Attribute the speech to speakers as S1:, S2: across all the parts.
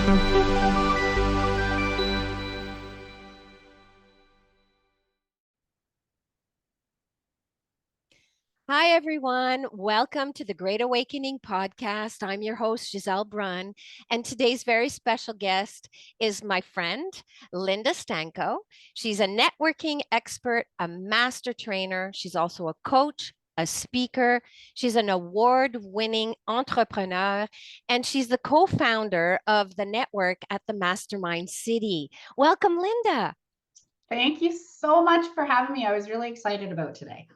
S1: Hi, everyone. Welcome to the Great Awakening podcast. I'm your host, Gisele Brunn, and today's very special guest is my friend, Linda Sztanko. She's a networking expert, a master trainer. She's also a coach, a speaker. She's an award-winning entrepreneur, and she's the co-founder of the network at the Mastermind City. Welcome, Linda.
S2: Thank you so much for having me. I was really excited about today.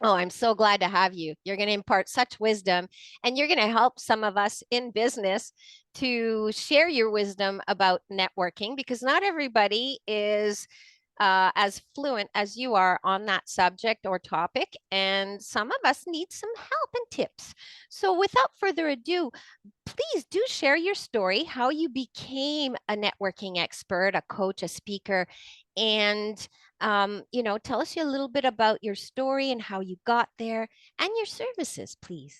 S1: Oh, I'm so glad to have you. You're going to impart such wisdom and you're going to help some of us in business to share your wisdom about networking because not everybody is as fluent as you are on that subject or topic. And some of us need some help and tips. So, without further ado, please do share your story, how you became a networking expert, a coach, a speaker, and tell us a little bit about your story and how you got there and your services, please.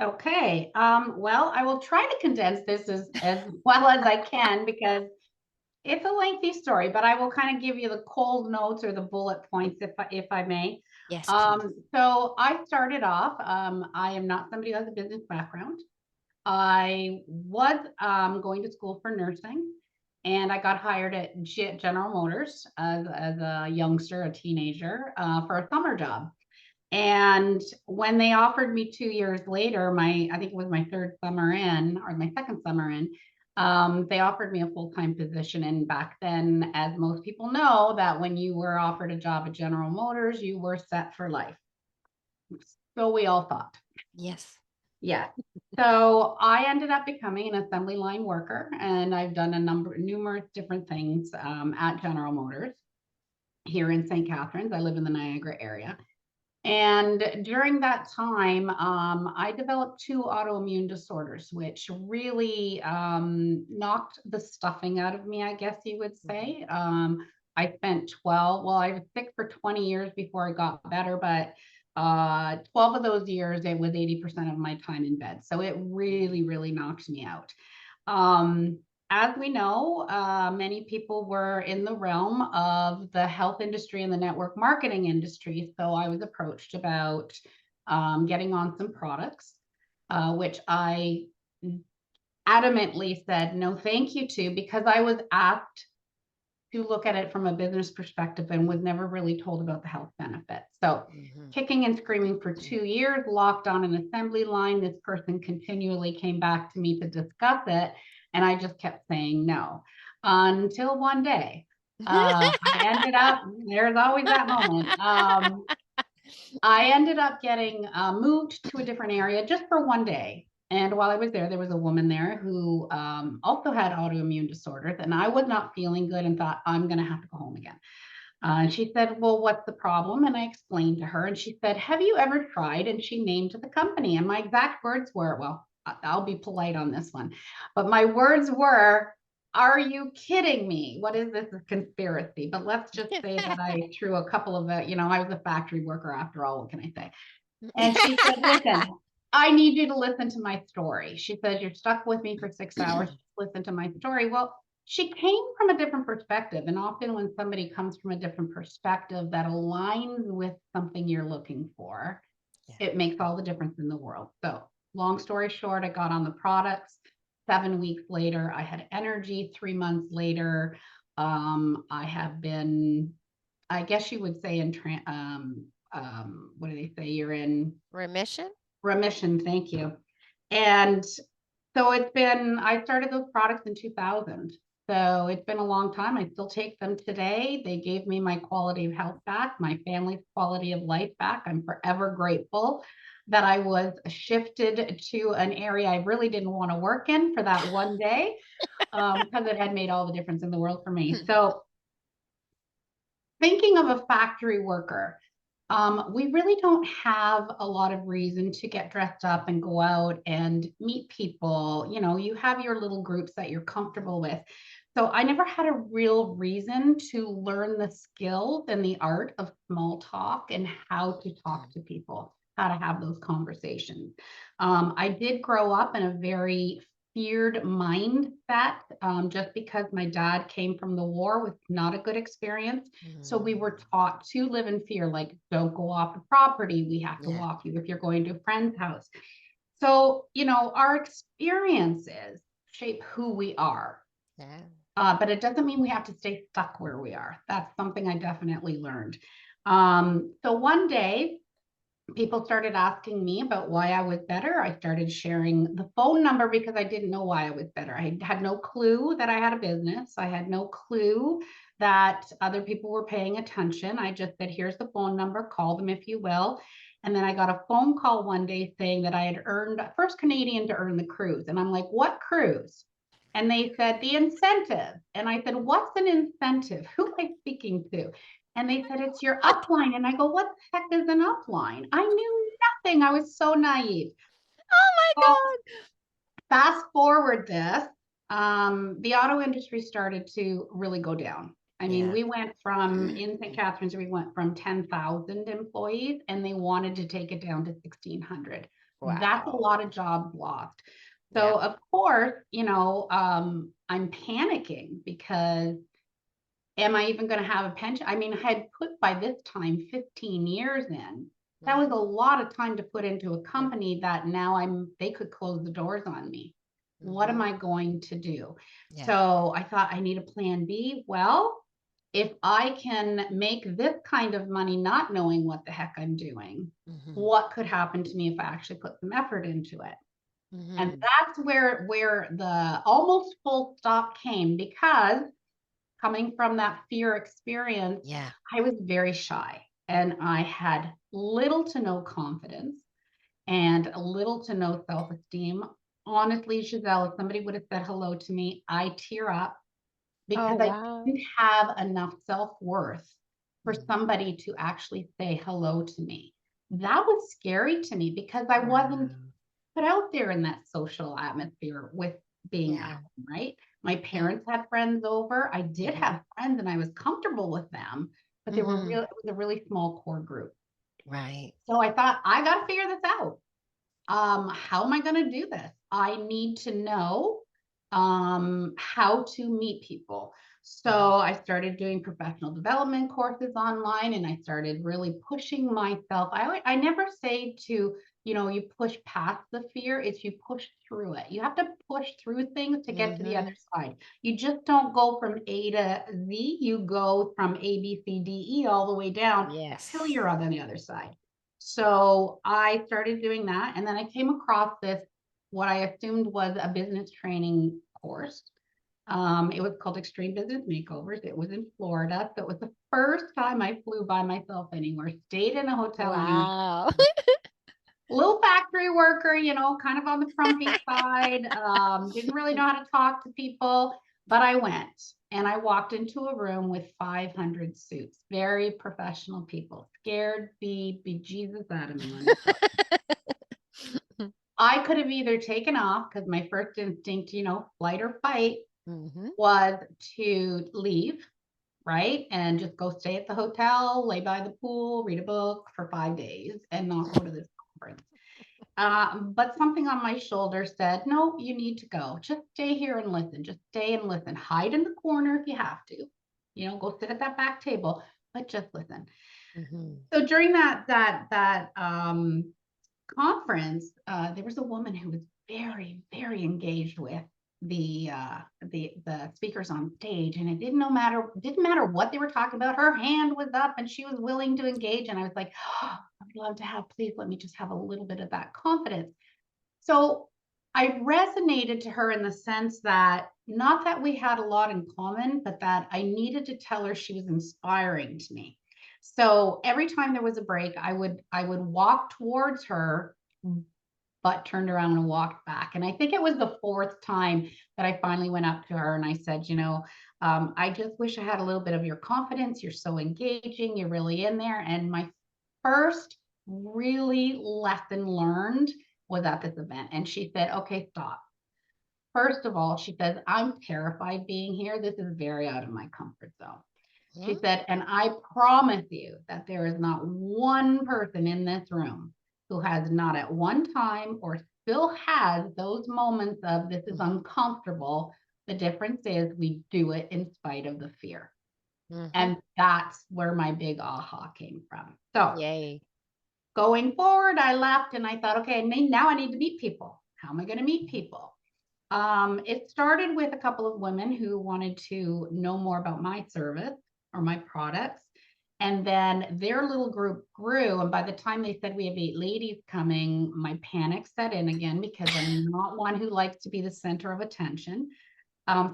S2: Okay. Well, I will try to condense this as well as I can because it's a lengthy story, but I will kind of give you the cold notes or the bullet points if I may.
S1: Yes, please.
S2: So I started off, I am not somebody who has a business background. I was going to school for nursing and I got hired at General Motors as a youngster, a teenager, for a summer job. And when they offered me 2 years later, I think it was my third summer in or my second summer in, they offered me a full-time position. And back then, as most people know, that when you were offered a job at General Motors, you were set for life. So we all thought.
S1: Yes.
S2: Yeah. So I ended up becoming an assembly line worker, and I've done numerous different things at General Motors here in St. Catharines. I live in the Niagara area. And during that time, I developed two autoimmune disorders, which really knocked the stuffing out of me, I guess you would say. I spent I was sick for 20 years before I got better, but 12 of those years, it was 80% of my time in bed. So it really, really knocked me out. Um, as we know, many people were in the realm of the health industry and the network marketing industry. So I was approached about getting on some products, which I adamantly said no, thank you to, because I was asked to look at it from a business perspective and was never really told about the health benefits. So kicking and screaming for 2 years, locked on an assembly line, this person continually came back to me to discuss it. And I just kept saying no until one day I ended up, there's always that moment. I ended up getting moved to a different area just for one day. And while I was there was a woman there who also had autoimmune disorders. And I was not feeling good and thought, I'm going to have to go home again. And she said, well, what's the problem? And I explained to her. And she said, have you ever tried? And she named the company. And my exact words were, well, I'll be polite on this one. But my words were, are you kidding me? What is this, a conspiracy? But let's just say that I threw a couple of, I was a factory worker after all, what can I say? And she said, listen, I need you to listen to my story. She said, you're stuck with me for 6 hours. Listen to my story. Well, she came from a different perspective. And often when somebody comes from a different perspective that aligns with something you're looking for, it makes all the difference in the world. So long story short, I got on the products. 7 weeks later, I had energy. 3 months later, I have been, I guess you would say, what do they say? You're in
S1: Remission?
S2: Remission. Thank you. And so I started those products in 2000. So it's been a long time. I still take them today. They gave me my quality of health back, my family's quality of life back. I'm forever grateful that I was shifted to an area I really didn't want to work in for that one day because it had made all the difference in the world for me. So thinking of a factory worker, we really don't have a lot of reason to get dressed up and go out and meet people. You have your little groups that you're comfortable with. So I never had a real reason to learn the skills and the art of small talk and how to talk to people, how to have those conversations. I did grow up in a very feared mindset, just because my dad came from the war with not a good experience. So we were taught to live in fear, like don't go off the property. We have to
S1: Yeah.
S2: walk you if you're going to a friend's house. So, our experiences shape who we are.
S1: Yeah.
S2: But it doesn't mean we have to stay stuck where we are. That's something I definitely learned. So one day, people started asking me about why I was better. I started sharing the phone number because I didn't know why I was better. I had no clue that I had a business. I had no clue that other people were paying attention. I just said, here's the phone number, call them if you will. And then I got a phone call one day saying that I had earned first Canadian to earn the cruise. And I'm like, what cruise? And they said, the incentive. And I said, what's an incentive? Who am I speaking to? And they said, it's your upline. And I go, what the heck is an upline? I knew nothing. I was so naive.
S1: Oh my
S2: Well,
S1: God.
S2: fast forward this, the auto industry started to really go down. I mean,
S1: Yeah.
S2: we went from, in St. Catharines, we went from 10,000 employees and they wanted to take it down to 1,600. That's a
S1: Wow.
S2: lot of jobs lost.
S1: Yeah.
S2: So of course, I'm panicking because am I even going to have a pension? I mean, I had put by this time 15 years in. That was a lot of time to put into a
S1: Yeah.
S2: company that now they could close the doors on me. What am
S1: Mhm.
S2: I going to do?
S1: Yeah.
S2: So I thought I need a plan B. Well, if I can make this kind of money not knowing what the heck I'm doing,
S1: Mhm.
S2: what could happen to me if I actually put some effort into it? And
S1: Mhm.
S2: that's where the almost full stop came, because coming from that fear experience,
S1: Yeah.
S2: I was very shy and I had little to no confidence and little to no self esteem. Honestly, Gisele, if somebody would have said hello to me, I tear up
S1: Oh,
S2: because I
S1: wow.
S2: didn't have enough self worth for
S1: Mhm.
S2: somebody to actually say hello to me. That was scary to me because I wasn't
S1: Wow.
S2: put out there in that social atmosphere with being at
S1: Yeah.
S2: home, right? My
S1: Yeah.
S2: parents had friends over. I did
S1: Mhm.
S2: have friends and I was comfortable with them, but
S1: Mhm.
S2: it was a really small core group.
S1: Right.
S2: So I thought, I got to figure this out. How am I going to do this? I need to know how to meet people. So
S1: Mhm.
S2: I started doing professional development courses online and I started really pushing myself. I never say to, you push past the fear, it's you push through it. You have to push through things to get to the other
S1: Mhm.
S2: side. You just don't go from A to Z, you go from A, B, C, D, E all the way down till
S1: Yes.
S2: you're on the other side. So I started doing that. And then I came across this, what I assumed was a business training course. It was called Extreme Business Makeovers. It was in Florida. So it was the first time I flew by myself anywhere, stayed in a hotel anywhere.
S1: Wow.
S2: Little factory worker, kind of on the frumpy side. Didn't really know how to talk to people, but I went and I walked into a room with 500 suits, very professional people, scared the bejesus out of me, let me tell you. I could have either taken off because my first instinct, flight or fight,
S1: Mhm.
S2: was to leave, right? And just go stay at the hotel, lay by the pool, read a book for 5 days, and not go to this conference. But something on my shoulder said, no, you need to go. Just stay here and listen. Just stay and listen. Hide in the corner if you have to. Go sit at that back table, but just listen.
S1: Mhm.
S2: So during that conference, there was a woman who was very, very engaged with the speakers on stage, and it didn't matter what they were talking about. Her hand was up, and she was willing to engage. And I was like, oh, I'd love to have. Please let me just have a little bit of that confidence. So I resonated to her in the sense that not that we had a lot in common, but that I needed to tell her she was inspiring to me. So every time there was a break, I would walk towards her, but turned around and walked back. And I think it was the fourth time that I finally went up to her and I said, I just wish I had a little bit of your confidence. You're so engaging. You're really in there. And my first really lesson learned was at this event. And she said, okay, stop. First of all, she says, I'm terrified being here. This is very out of my comfort zone. She
S1: Mhm.
S2: said, and I promise you that there is not one person in this room who has not at one time or still has those moments of this is uncomfortable. The difference is we do it in spite of the fear. And that's where my big aha came from. So
S1: Yay.
S2: going forward, I left and I thought, okay, now I need to meet people. How am I going to meet people? It started with a couple of women who wanted to know more about my service or my products. And then their little group grew. And by the time they said we have 8 ladies coming, my panic set in again because I'm not one who likes to be the center of attention.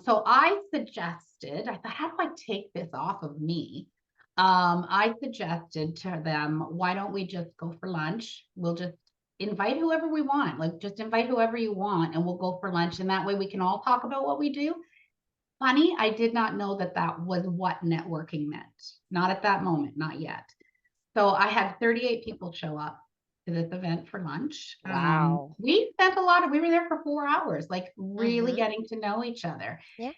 S2: So I suggested, I thought, how do I take this off of me? I suggested to them, why don't we just go for lunch? We'll just invite whoever we want, like just invite whoever you want, and we'll go for lunch. And that way we can all talk about what we do. Funny, I did not know that that was what networking meant. Not at that moment, not yet. So I had 38 people show up to this event for lunch.
S1: Wow.
S2: We spent we were there for 4 hours, like really getting to know each other.
S1: Yeah.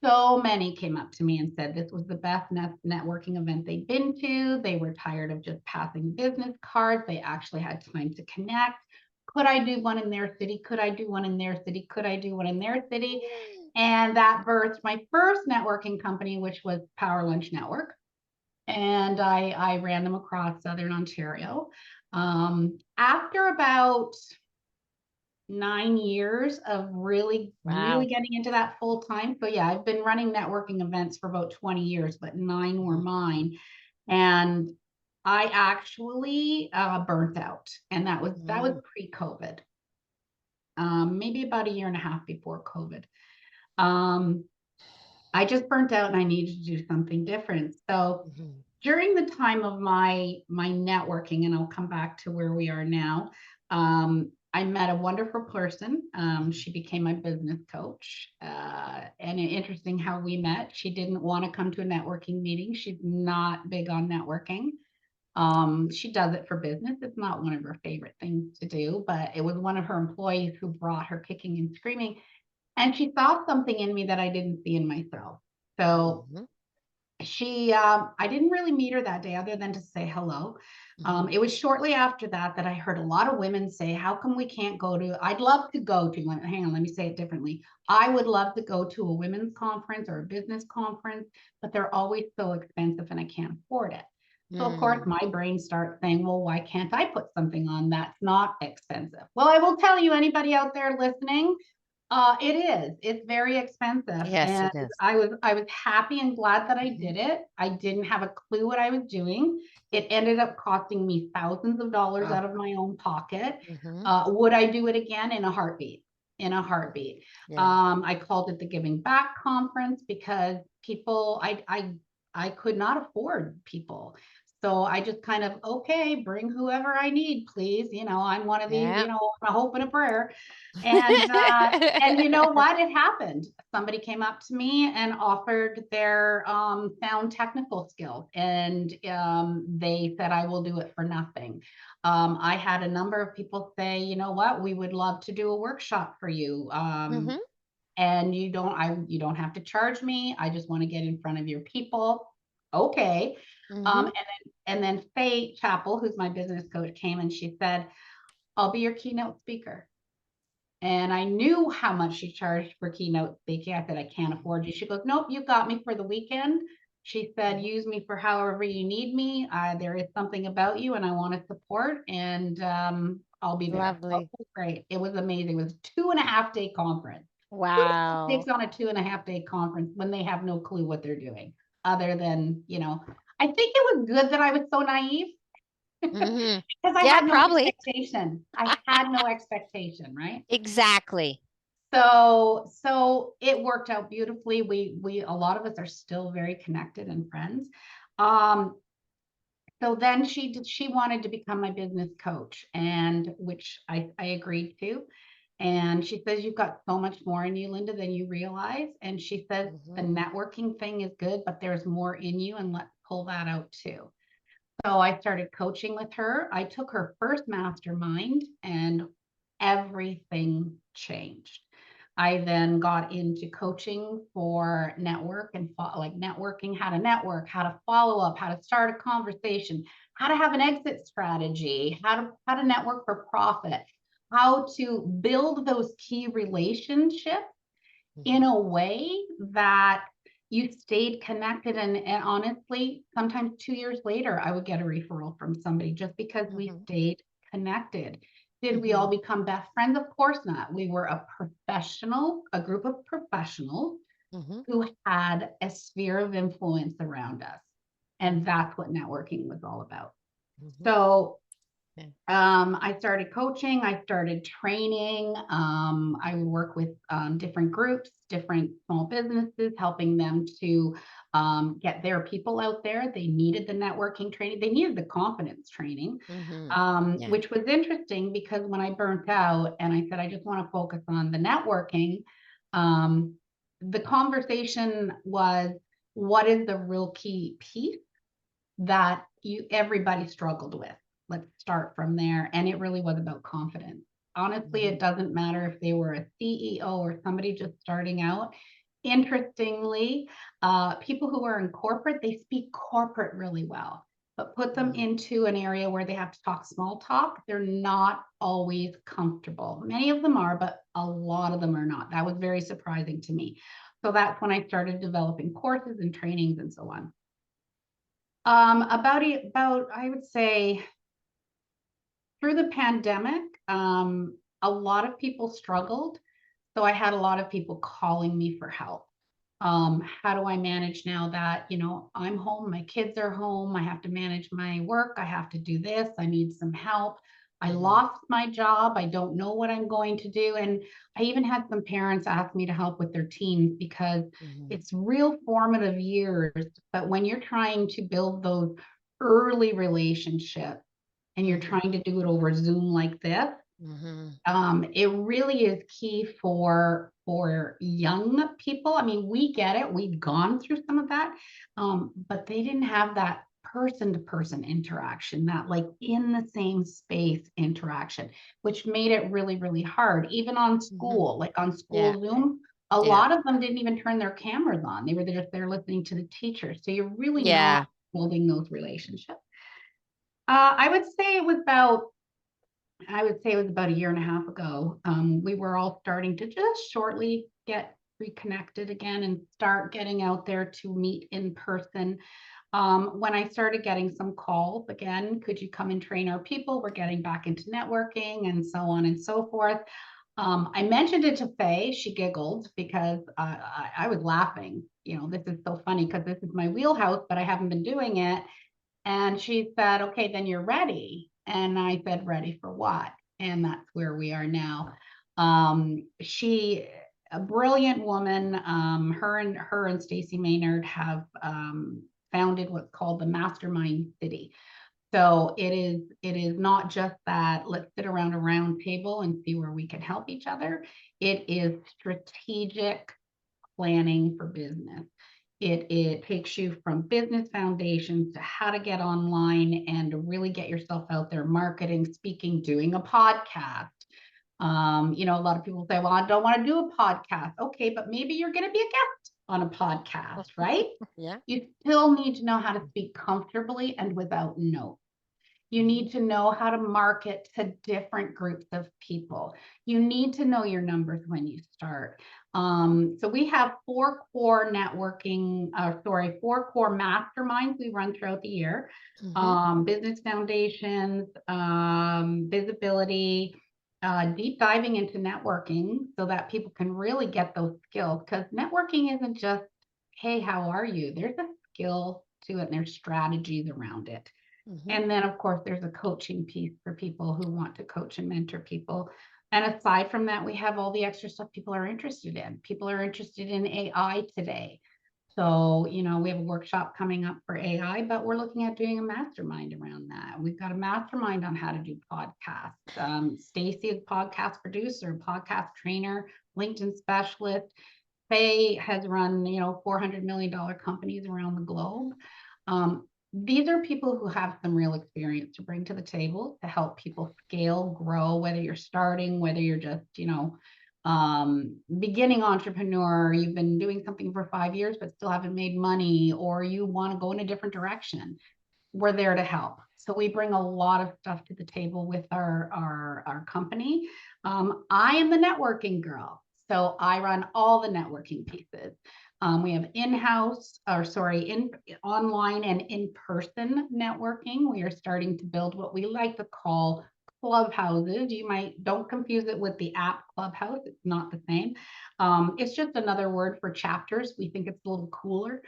S2: So many came up to me and said this was the best networking event they'd been to. They were tired of just passing business cards. They actually had time to connect. Could I do one in their city? Could I do one in their city? Could I do one in their city? And that birthed my first networking company, which was Power Lunch Network. And I ran them across Southern Ontario. After about 9 years of really getting into that full time. So yeah, I've been running networking events for about 20 years, but 9 were mine. And I actually burnt out, and that was pre-COVID, maybe about a year and a half before COVID. I just burnt out and I needed to do something different. So during the time of my networking, and I'll come back to where we are now, I met a wonderful person. She became my business coach. And interesting how we met. She didn't want to come to a networking meeting. She's not big on networking. She does it for business. It's not one of her favorite things to do, but it was one of her employees who brought her kicking and screaming. And she saw something in me that I didn't see in myself. So I didn't really meet her that day other than to say hello. It was shortly after that I heard a lot of women say, how come we can't go to, I'd love to go to, hang on, let me say it differently. I would love to go to a women's conference or a business conference, but they're always so expensive and I can't afford it. So of course my brain starts saying, well, why can't I put something on that's not expensive? Well, I will tell you, anybody out there listening, it is. It's very expensive.
S1: Yes,
S2: and
S1: it is.
S2: I was happy and glad that I did it. I didn't have a clue what I was doing. It ended up costing me thousands of dollars out of my own pocket. Would I do it again? In a heartbeat. In a heartbeat. Yeah. I called it the Giving Back Conference because people, I could not afford people. So I just kind of, okay, bring whoever I need, please. I'm one of these, a hope and a prayer. And you know what? It happened. Somebody came up to me and offered their sound technical skills, and they said, I will do it for nothing. I had a number of people say, you know what, we would love to do a workshop for you. And you don't have to charge me. I just want to get in front of your people. Okay. And then Faye Chappell, who's my business coach, came and she said, I'll be your keynote speaker. And I knew how much she charged for keynote speaking. I said, I can't afford you. She goes, nope, you got me for the weekend. She said, use me for however you need me. There is something about you and I want to support, and I'll be there.
S1: Lovely.
S2: Oh, great. It was amazing. It was a 2.5-day conference.
S1: Wow.
S2: Who takes on a 2.5-day conference when they have no clue what they're doing other than, I think it was good that I was so naive. Because I had no expectation. I had no expectation, right?
S1: Exactly.
S2: So it worked out beautifully. We a lot of us are still very connected and friends. So then she wanted to become my business coach, and which I agreed to. And she says, you've got so much more in you, Linda, than you realize. And she says, the networking thing is good, but there's more in you, and let's pull that out too. So I started coaching with her. I took her first mastermind and everything changed. I then got into coaching for network and like networking, how to network, how to follow up, how to start a conversation, how to have an exit strategy, how to network for profit. how to build those key relationships in a way that you stayed connected. And honestly, sometimes 2 years later, I would get a referral from somebody just because we stayed connected. Did we all become best friends? Of course not. We were a group of professionals who had a sphere of influence around us. And that's what networking was all about. So I started coaching, I started training. I would work with different groups, different small businesses, helping them to get their people out there. They needed the networking training, they needed the confidence training, which was interesting because when I burnt out and I said, I just want to focus on the networking, the conversation was, what is the real key piece that everybody struggled with? Let's start from there. And it really was about confidence. Honestly, it doesn't matter if they were a CEO or somebody just starting out. Interestingly, people who are in corporate, they speak corporate really well, but put them into an area where they have to talk small talk, they're not always comfortable. Many of them are, but a lot of them are not. That was very surprising to me. So that's when I started developing courses and trainings and so on. About I would say through the pandemic, a lot of people struggled. So I had a lot of people calling me for help. How do I manage now that, I'm home, my kids are home, I have to manage my work, I have to do this, I need some help. I lost my job, I don't know what I'm going to do. And I even had some parents ask me to help with their teens because it's real formative years. But when you're trying to build those early relationships and you're trying to do it over Zoom like this, it really is key for young people. I mean, we get it. We've gone through some of that, but they didn't have that person-to-person interaction, that like in the same space interaction, which made it really, really hard. Even on school, like on school Zoom, a lot of them didn't even turn their cameras on. They were just there listening to the teacher. So you're really not building those relationships. I would say it was about a year and a half ago. We were all starting to just shortly get reconnected again and start getting out there to meet in person. When I started getting some calls again, could you come and train our people? We're getting back into networking and so on and so forth. I mentioned it to Faye. She giggled because I was laughing. This is so funny because this is my wheelhouse, but I haven't been doing it. And she said, okay, then you're ready. And I said, ready for what? And that's where we are now. She, a brilliant woman, her and Stacy Maynard have founded what's called the Mastermind City. So it is not just that let's sit around a round table and see where we can help each other. It is strategic planning for business. It takes you from business foundations to how to get online and to really get yourself out there, marketing, speaking, doing a podcast. A lot of people say, well, I don't want to do a podcast. Okay, but maybe you're going to be a guest on a podcast, right? You still need to know how to speak comfortably and without notes. You need to know how to market to different groups of people. You need to know your numbers when you start. So we have four core masterminds we run throughout the year. Business foundations, visibility, deep diving into networking so that people can really get those skills, because networking isn't just, hey, how are you? There's a skill to it and there's strategies around it. And then, of course, there's a coaching piece for people who want to coach and mentor people. And aside from that, we have all the extra stuff people are interested in. People are interested in AI today. So, we have a workshop coming up for AI, but we're looking at doing a mastermind around that. We've got a mastermind on how to do podcasts. Stacy is podcast producer, podcast trainer, LinkedIn specialist. Faye has run, $400 million companies around the globe. These are people who have some real experience to bring to the table to help people scale, grow, whether you're starting, whether you're just, beginning entrepreneur, you've been doing something for 5 years, but still haven't made money, or you want to go in a different direction. We're there to help. So we bring a lot of stuff to the table with our company. I am the networking girl. So I run all the networking pieces. We have in-house, or sorry, in online and in-person networking. We are starting to build what we like to call clubhouses. Don't confuse it with the app Clubhouse. It's not the same. It's just another word for chapters. We think it's a little cooler.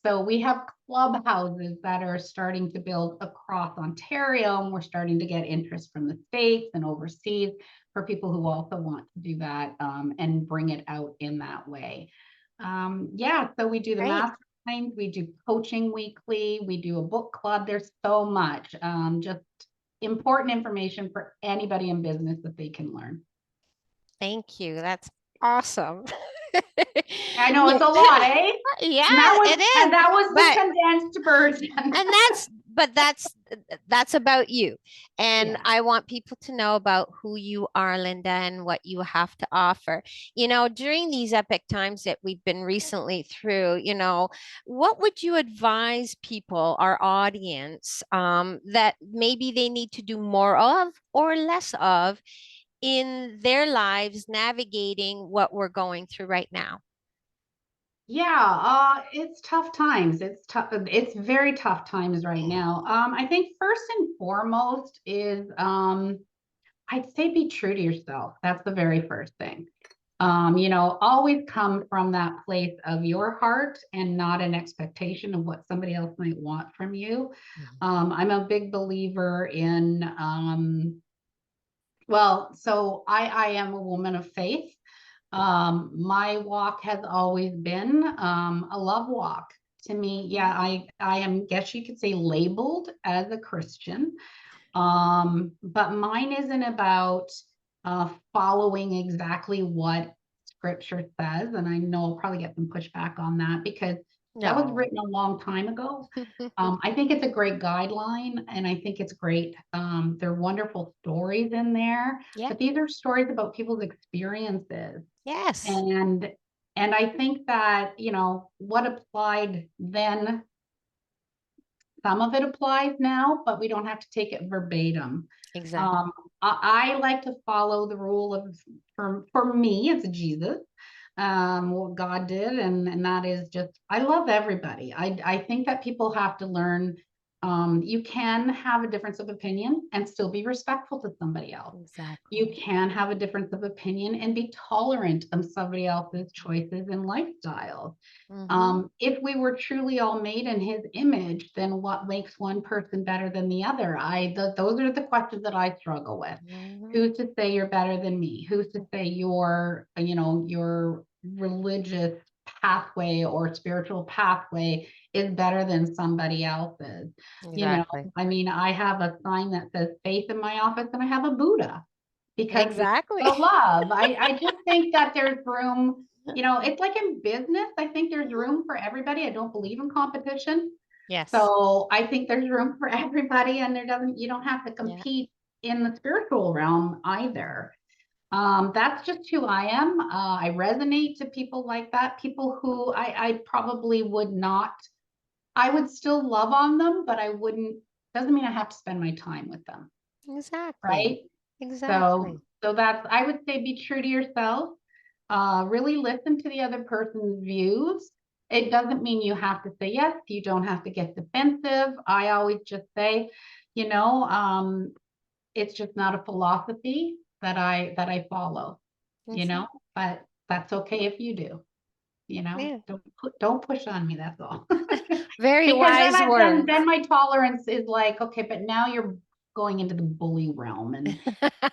S2: So we have clubhouses that are starting to build across Ontario, and we're starting to get interest from the States and overseas for people who also want to do that, and bring it out in that way. Yeah, so we do the
S1: Great.
S2: mastermind, we do coaching weekly, we do a book club. There's so much, just important information for anybody in business that they can learn.
S1: Thank you. That's awesome.
S2: I know
S1: Yeah,
S2: it's a lot, eh?
S1: yeah,
S2: And
S1: it is.
S2: that was the
S1: But
S2: condensed version.
S1: and that's about you. And
S2: Yeah.
S1: I want people to know about who you are, Linda, and what you have to offer. During these epic times that we've been recently through, what would you advise people, our audience, that maybe they need to do more of or less of in their lives navigating what we're going through right now?
S2: Yeah, it's tough times. It's tough. It's very tough times right now. I think first and foremost is, I'd say be true to yourself. That's the very first thing. Always come from that place of your heart and not an expectation of what somebody else might want from you.
S1: Mhm.
S2: I'm a big believer in, well, so I am a woman of faith. My walk has always been, a love walk. To me, yeah, I am, guess you could say, labeled as a Christian. But mine isn't about following exactly what scripture says. And I know I'll probably get some pushback on that because that was
S1: No.
S2: written a long time ago. I think it's a great guideline, and I think it's great. There are wonderful stories in there,
S1: Yeah.
S2: but these are stories about people's experiences.
S1: Yes.
S2: And and I think that, what applied then, some of it applies now, but we don't have to take it verbatim.
S1: Exactly.
S2: Um, I like to follow the rule of, for me, it's Jesus, what God did, and that is just, I love everybody. I think that people have to learn, you can have a difference of opinion and still be respectful to somebody else. You
S1: Exactly.
S2: can have a difference of opinion and be tolerant of somebody else's choices and lifestyles.
S1: Mm-hmm.
S2: If we were truly all made in his image, then what makes one person better than the other? Those are the questions that I struggle with.
S1: Mm-hmm.
S2: Who's to say you're better than me? Who's to say your religious pathway or spiritual pathway is better than somebody else's?
S1: Exactly.
S2: I mean, I have a sign that says faith in my office, and I have a Buddha because
S1: Exactly.
S2: the love. I just think that there's room, it's like in business. I think there's
S1: Mhm.
S2: room for everybody. I don't believe in competition.
S1: Yes.
S2: So I think there's room for everybody, and you don't have to
S1: Yeah.
S2: compete in the spiritual realm either. That's just who I am. I resonate to people like that, people who I probably would not, I would still love on them, but I wouldn't, doesn't mean I have to spend my time with them.
S1: Exactly.
S2: Right. So,
S1: Exactly.
S2: that's, I would say, be true to yourself. Really listen to the other person's views. It doesn't mean you have to say yes. You don't have to get defensive. I always just say, you know, um, it's just not a philosophy that I follow,
S1: Exactly.
S2: but that's okay if you do,
S1: Yeah.
S2: don't push on me, that's all.
S1: Very
S2: Because then
S1: wise
S2: I then
S1: words.
S2: then my tolerance is like, okay, but now you're going into the bully realm, and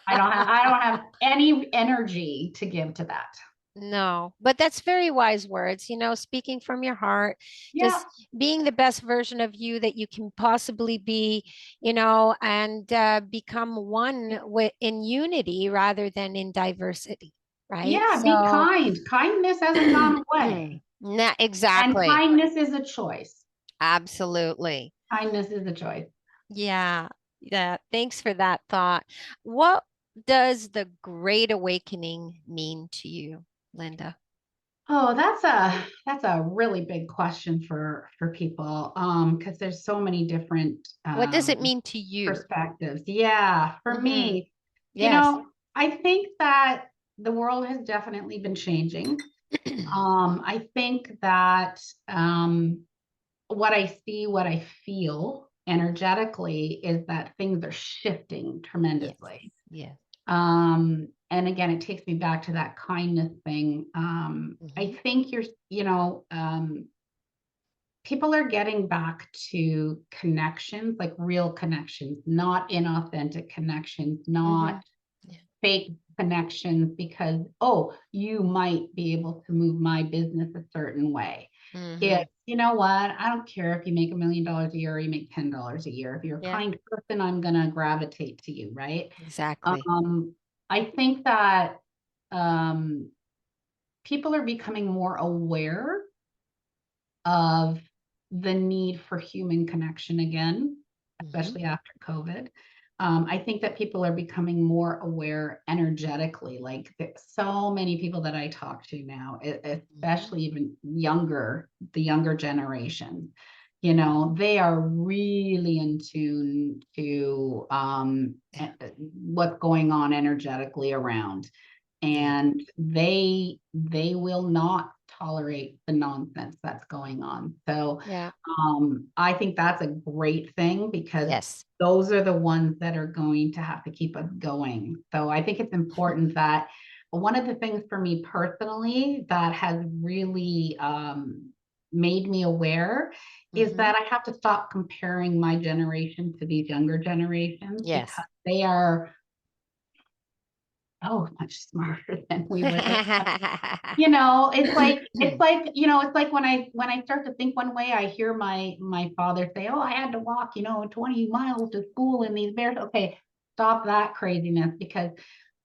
S2: I don't have any energy to give to that.
S1: No, but that's very wise words, speaking from your heart,
S2: Yeah.
S1: just being the best version of you that you can possibly be, and become one in unity rather than in diversity, right?
S2: Yeah, be
S1: So,
S2: kind. Kindness hasn't gone away. And
S1: exactly.
S2: kindness is a choice.
S1: Absolutely.
S2: Kindness is a choice.
S1: Yeah. Yeah. Thanks for that thought. What does the Great Awakening mean to you, Linda?
S2: Oh, that's a really big question for people, because there's so many different
S1: What does it mean to you?
S2: perspectives. Yeah, for
S1: Hmm.
S2: me, you
S1: Yes.
S2: know, I think that the world has definitely been changing. I think that what I see, what I feel energetically is that things are shifting
S1: Yes.
S2: tremendously.
S1: Yes.
S2: And again, it takes me back to that kindness thing. I think people are getting back to connections, like real connections, not inauthentic connections, not
S1: Yeah.
S2: fake connections because, oh, you might be able to move my business a certain way. If you know what, I don't care if you make $1 million a year or you make $10 a year. If you're a
S1: Yeah.
S2: kind person, I'm gonna gravitate to you, right?
S1: Exactly.
S2: I think that um, people are becoming more aware of the need for human connection again, especially after COVID. I think that people are becoming more aware energetically. Like so many people that I talk to now, especially even younger, the younger generation, they are really in tune to what's going on energetically around,
S1: Yeah.
S2: and they will not tolerate the nonsense that's going on. So
S1: Yeah.
S2: I think that's a great thing because
S1: Yes.
S2: those are the ones that are going to have to keep us going. So I think it's important that one of the things for me personally that has really made me aware is that I have to stop comparing my generation to these younger generations
S1: Yes.
S2: because they are so much smarter than we would have. It's like when I start to think one way, I hear my father say, "Oh, I had to walk, 20 miles to school in these bears." Okay, stop that craziness because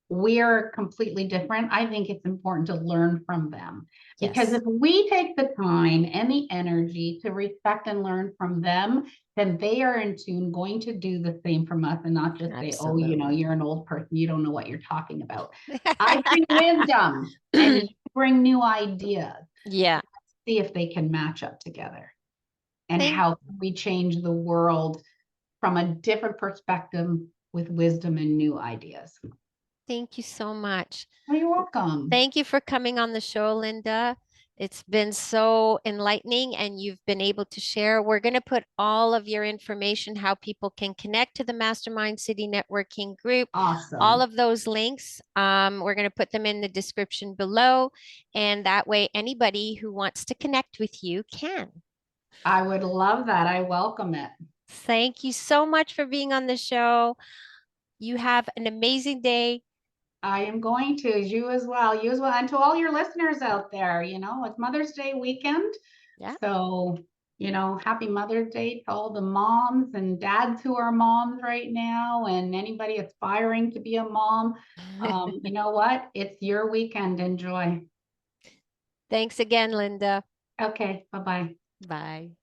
S2: we're completely different. I think it's important to learn from them because
S1: Yes.
S2: if we take the time and the energy to respect and learn from them, then they are in tune going to do the same from us and not just say, "Oh,
S1: Absolutely.
S2: you're an old person, you don't know what you're talking about." I bring wisdom and you bring new ideas.
S1: Yeah.
S2: Let's see if they can match up together and
S1: Thank
S2: how can we change the world from a different perspective with wisdom and new ideas.
S1: thank you so much.
S2: Oh, you're welcome.
S1: Thank you for coming on the show, Linda. It's been so enlightening and you've been able to share. We're going to put all of your information, how people can connect to the Mastermind City Networking Group, all
S2: Awesome.
S1: of those links. We're going to put them in the description below. And that way, anybody who wants to connect with you can.
S2: I would love that. I welcome it.
S1: Thank you so much for being on the show. You have an amazing day.
S2: I am going to, you as well, you as well. And to all your listeners out there, it's Mother's Day weekend.
S1: Yeah.
S2: So, happy Mother's Day to all the moms and dads who are moms right now, and anybody aspiring to be a mom. You know what? It's your weekend. Enjoy.
S1: Thanks again, Linda.
S2: Okay. Bye bye.
S1: Bye.